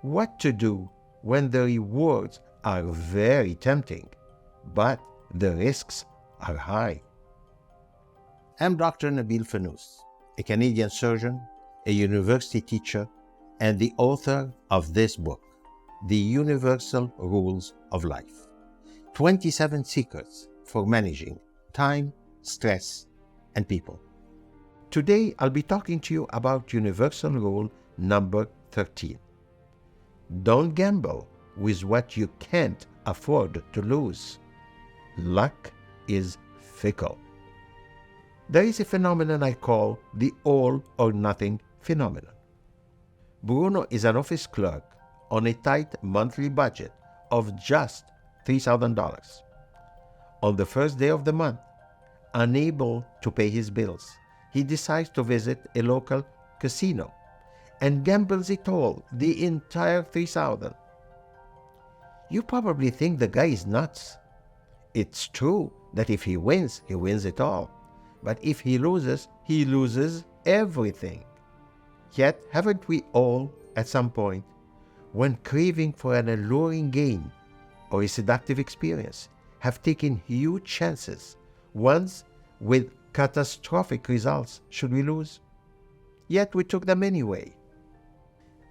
what to do when the rewards are very tempting, but the risks are high. I'm Dr. Nabil Fanous, a Canadian surgeon, a university teacher, and the author of this book, The Universal Rules of Life: 27 Secrets for Managing Time, Stress, and People. Today, I'll be talking to you about universal rule number 13. Don't gamble with what you can't afford to lose. Luck is fickle. There is a phenomenon I call the all or nothing phenomenon. Bruno is an office clerk on a tight monthly budget of just $3,000. On the first day of the month, unable to pay his bills, he decides to visit a local casino and gambles it all, the entire $3,000. You probably think the guy is nuts. It's true that if he wins it all. But if he loses everything. Yet, haven't we all, at some point, when craving for an alluring gain or a seductive experience, have taken huge chances, once with catastrophic results should we lose? Yet we took them anyway.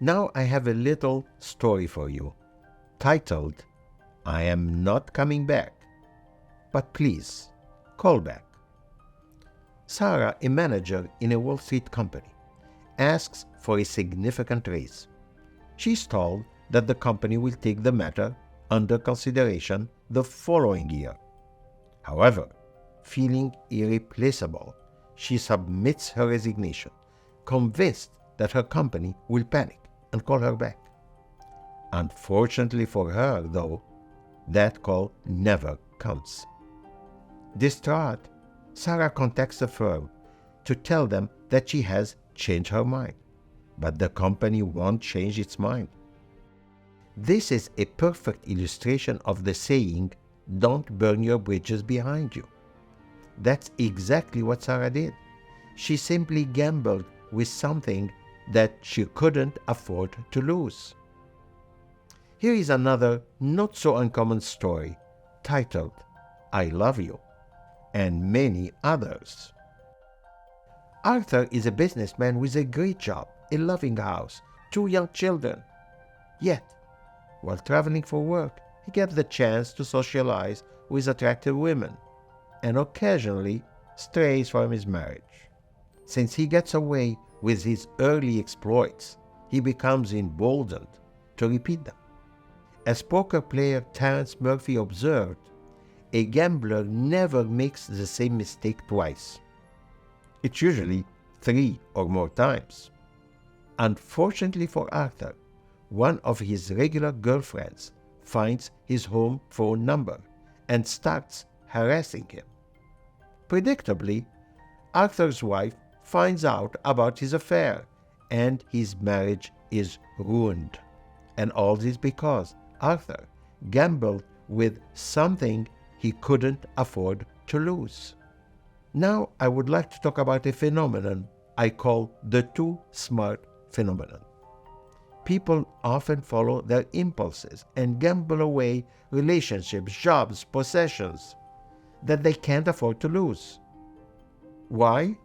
Now I have a little story for you, titled, I Am Not Coming Back, but please, call back. Sarah, a manager in a Wall Street company, asks for a significant raise. She's told that the company will take the matter under consideration the following year. However, feeling irreplaceable, she submits her resignation, convinced that her company will panic and call her back. Unfortunately for her, though, that call never comes. Distraught, Sarah contacts the firm to tell them that she has changed her mind, but the company won't change its mind. This is a perfect illustration of the saying, don't burn your bridges behind you. That's exactly what Sarah did. She simply gambled with something that she couldn't afford to lose. Here is another not so uncommon story titled, I Love You, and many others. Arthur is a businessman with a great job, a loving house, 2 young children. Yet, while traveling for work, he gets the chance to socialize with attractive women and occasionally strays from his marriage. Since he gets away with his early exploits, he becomes emboldened to repeat them. As poker player Terence Murphy observed, a gambler never makes the same mistake twice. It's usually 3 or more times. Unfortunately for Arthur, one of his regular girlfriends finds his home phone number and starts harassing him. Predictably, Arthur's wife finds out about his affair and his marriage is ruined. And all this because Arthur gambled with something he couldn't afford to lose. Now I would like to talk about a phenomenon I call the too smart phenomenon. People often follow their impulses and gamble away relationships, jobs, possessions that they can't afford to lose. Why?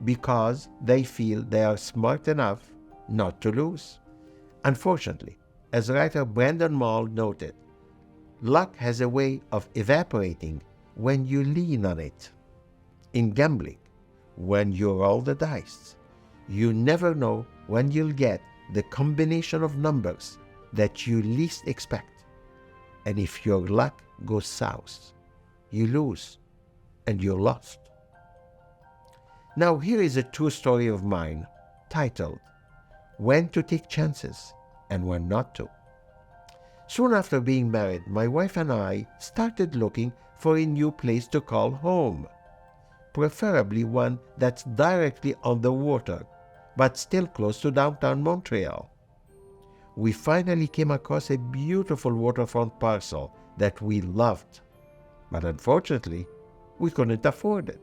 Because they feel they are smart enough not to lose. Unfortunately, as writer Brandon Mall noted, luck has a way of evaporating when you lean on it. In gambling, when you roll the dice, you never know when you'll get the combination of numbers that you least expect. And if your luck goes south, you lose and you're lost. Now here is a true story of mine titled, When to Take Chances and When Not to. Soon after being married, my wife and I started looking for a new place to call home, preferably one that's directly on the water, but still close to downtown Montreal. We finally came across a beautiful waterfront parcel that we loved, but unfortunately, we couldn't afford it.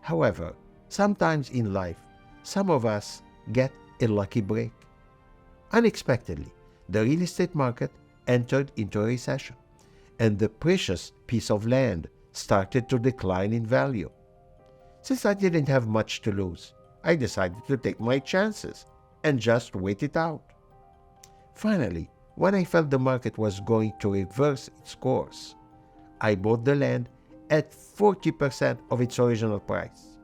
However, sometimes in life, some of us get a lucky break. Unexpectedly, the real estate market entered into a recession, and the precious piece of land started to decline in value. Since I didn't have much to lose, I decided to take my chances and just wait it out. Finally, when I felt the market was going to reverse its course, I bought the land at 40% of its original price.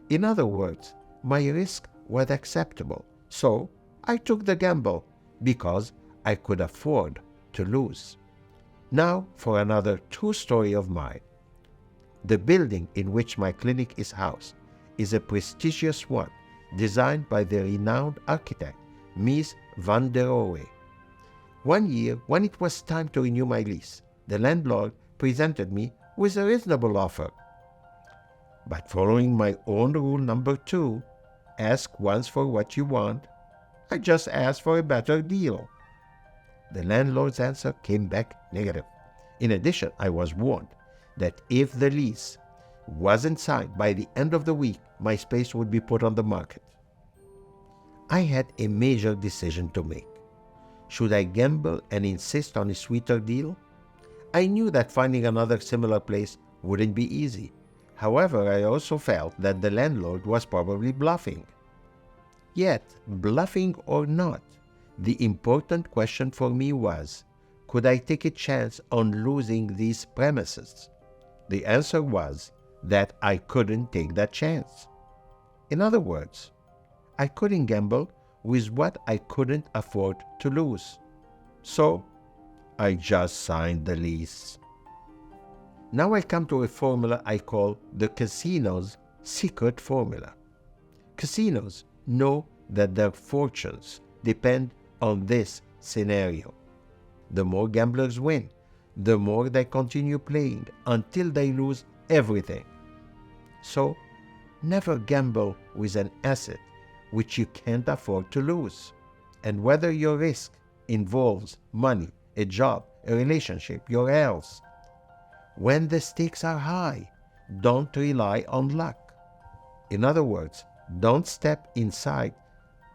In other words, my risk was acceptable, so I took the gamble because I could afford to lose. Now for another true story of mine. The building in which my clinic is housed is a prestigious one designed by the renowned architect Mies van der Rohe. One year, when it was time to renew my lease, the landlord presented me with a reasonable offer. But following my own rule number 2, ask once for what you want, I just asked for a better deal. The landlord's answer came back negative. In addition, I was warned that if the lease wasn't signed by the end of the week, my space would be put on the market. I had a major decision to make. Should I gamble and insist on a sweeter deal? I knew that finding another similar place wouldn't be easy. However, I also felt that the landlord was probably bluffing. Yet, bluffing or not, the important question for me was, could I take a chance on losing these premises? The answer was that I couldn't take that chance. In other words, I couldn't gamble with what I couldn't afford to lose. So, I just signed the lease. Now I come to a formula I call the casino's secret formula. Casinos know that their fortunes depend on this scenario. The more gamblers win, the more they continue playing until they lose everything. So, never gamble with an asset which you can't afford to lose. And whether your risk involves money, a job, a relationship, your health, when the stakes are high, don't rely on luck. In other words, don't step inside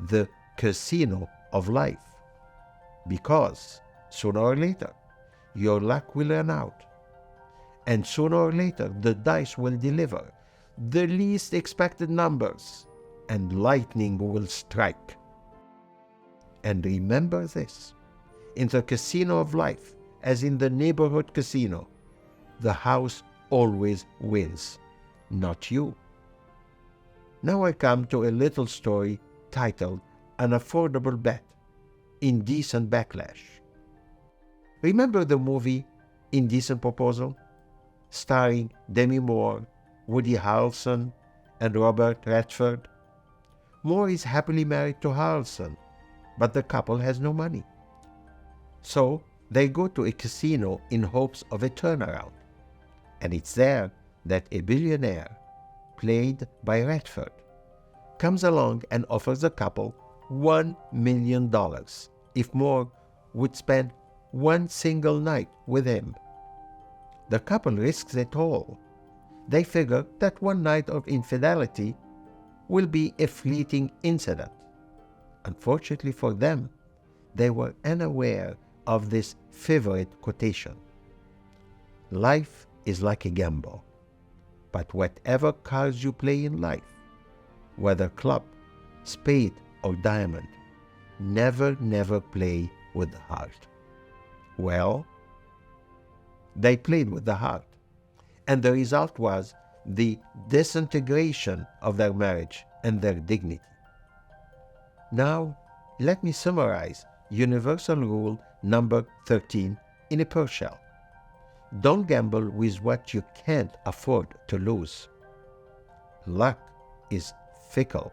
the casino of life, because sooner or later your luck will run out, and sooner or later the dice will deliver the least expected numbers and lightning will strike. And remember this, in the casino of life, as in the neighborhood casino, the house always wins, not you. Now I come to a little story titled An Affordable Bet, Indecent Backlash. Remember the movie Indecent Proposal, starring Demi Moore, Woody Harrelson, and Robert Redford? Moore is happily married to Harrelson, but the couple has no money. So they go to a casino in hopes of a turnaround, and it's there that a billionaire, played by Redford, comes along and offers the couple $1 million if Moore would spend one single night with him. The couple risks it all. They figure that one night of infidelity will be a fleeting incident. Unfortunately for them, they were unaware of this favorite quotation. Life is like a gamble, but whatever cards you play in life, whether club, spade, or diamond, never play with the heart. Well, they played with the heart, and the result was the disintegration of their marriage and their dignity. Now, let me summarize universal rule number 13 in a nutshell. Don't gamble with what you can't afford to lose. Luck is fickle.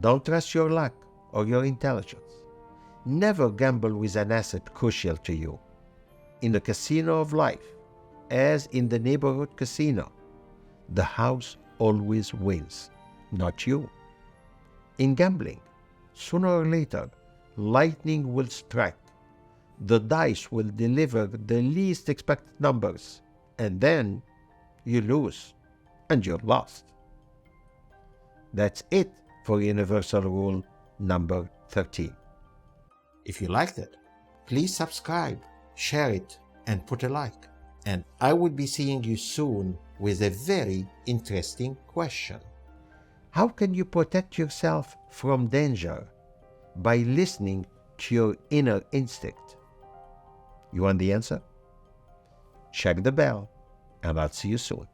Don't trust your luck or your intelligence. Never gamble with an asset crucial to you. In the casino of life, as in the neighborhood casino, the house always wins, not you. In gambling, sooner or later, lightning will strike. The dice will deliver the least expected numbers, and then you lose, and you're lost. That's it for universal rule number 13. If you liked it, please subscribe, share it, and put a like. And I will be seeing you soon with a very interesting question. How can you protect yourself from danger? By listening to your inner instinct. You want the answer? Check the bell, and I'll see you soon.